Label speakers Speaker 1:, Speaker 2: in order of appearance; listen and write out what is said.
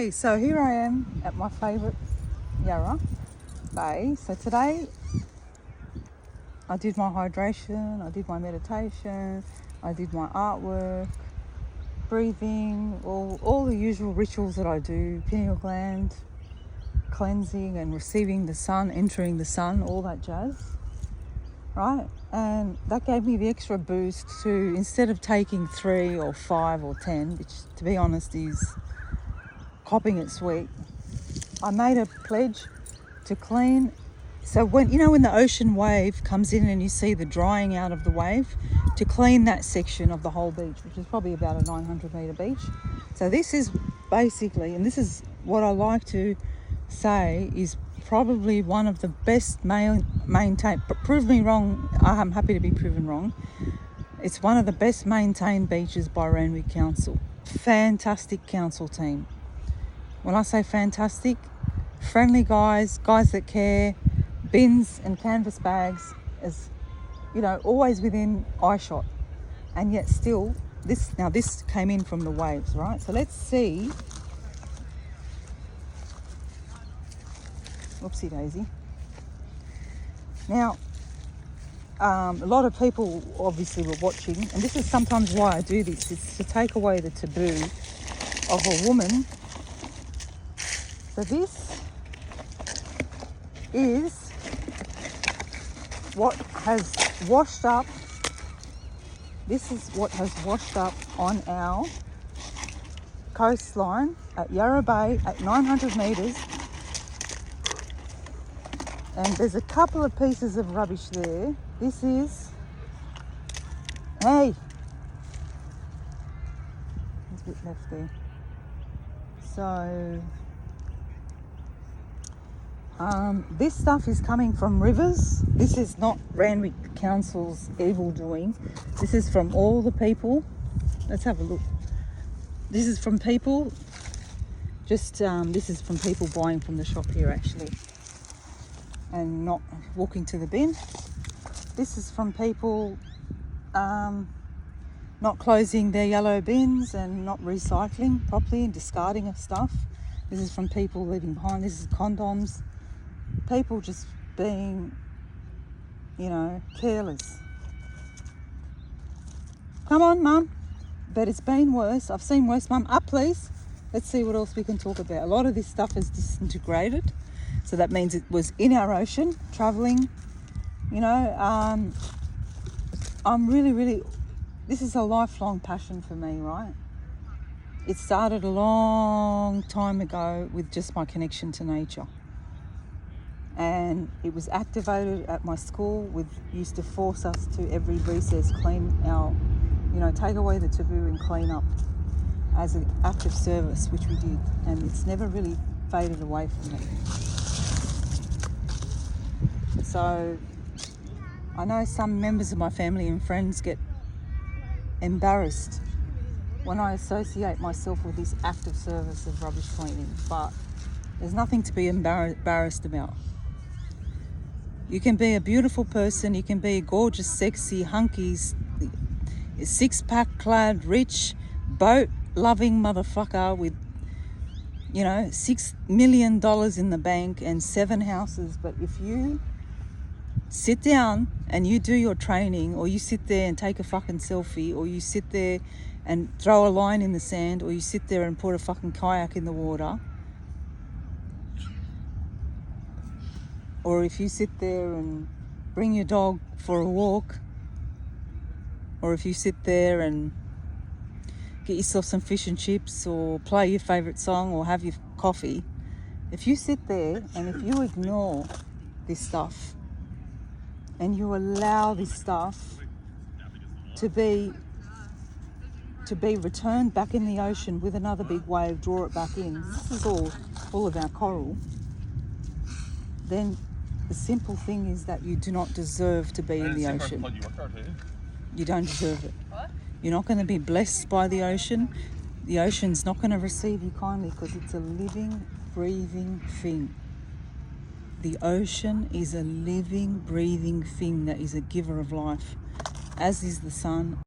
Speaker 1: Hey, so here I am at my favourite Yarra Bay. So today I did my hydration, I did my meditation, I did my artwork, breathing, all the usual rituals that I do, pineal gland, cleansing and receiving the sun, entering the sun, all that jazz, right? And that gave me the extra boost to, instead of taking 3 or 5 or 10, which to be honest is copping it sweet, I made a pledge to clean. So when the ocean wave comes in and you see the drying out of the wave, to clean that section of the whole beach, which is probably about a 900 metre beach. So this is basically, and this is what I like to say, is probably one of the best maintained, but prove me wrong, I'm happy to be proven wrong. It's one of the best maintained beaches by Randwick Council. Fantastic council team. When I say fantastic, friendly guys that care, bins and canvas bags, as always within eye shot. And yet still, this came in from the waves, right? So let's see. Whoopsie daisy. Now, a lot of people obviously were watching, and this is sometimes why I do this. It's to take away the taboo of a woman. So this is what has washed up. This is what has washed up on our coastline at Yarra Bay at 900 metres. And there's a couple of pieces of rubbish there. This is, hey, there's a bit left there. So this stuff is coming from rivers. This is not Randwick Council's evil doing. This is from all the people. Let's have a look. This is from people. This is from people buying from the shop here actually, and not walking to the bin. This is from people not closing their yellow bins and not recycling properly and discarding of stuff. This is from people leaving behind. This is condoms. People just being, careless. Come on, Mum. But it's been worse. I've seen worse, Mum. Up, please. Let's see what else we can talk about. A lot of this stuff is disintegrated. So that means it was in our ocean, travelling. I'm really, this is a lifelong passion for me, right? It started a long time ago with just my connection to nature. And it was activated at my school used to force us to every recess clean our, take away the taboo and clean up as an act of service, which we did. And it's never really faded away from me. So I know some members of my family and friends get embarrassed when I associate myself with this act of service of rubbish cleaning, but there's nothing to be embarrassed about. You can be a beautiful person, you can be a gorgeous, sexy, hunky, six-pack clad, rich, boat-loving motherfucker with, $6 million in the bank and 7 houses. But if you sit down and you do your training, or you sit there and take a fucking selfie, or you sit there and throw a line in the sand, or you sit there and put a fucking kayak in the water, or if you sit there and bring your dog for a walk, or if you sit there and get yourself some fish and chips, or play your favourite song, or have your coffee, if you sit there and if you ignore this stuff and you allow this stuff to be returned back in the ocean with another big wave, draw it back in, this is all full of our coral, then the simple thing is that you do not deserve to be in the ocean. You don't deserve it. You're not going to be blessed by the ocean. The ocean's not going to receive you kindly because it's a living, breathing thing. The ocean is a living, breathing thing that is a giver of life, as is the sun.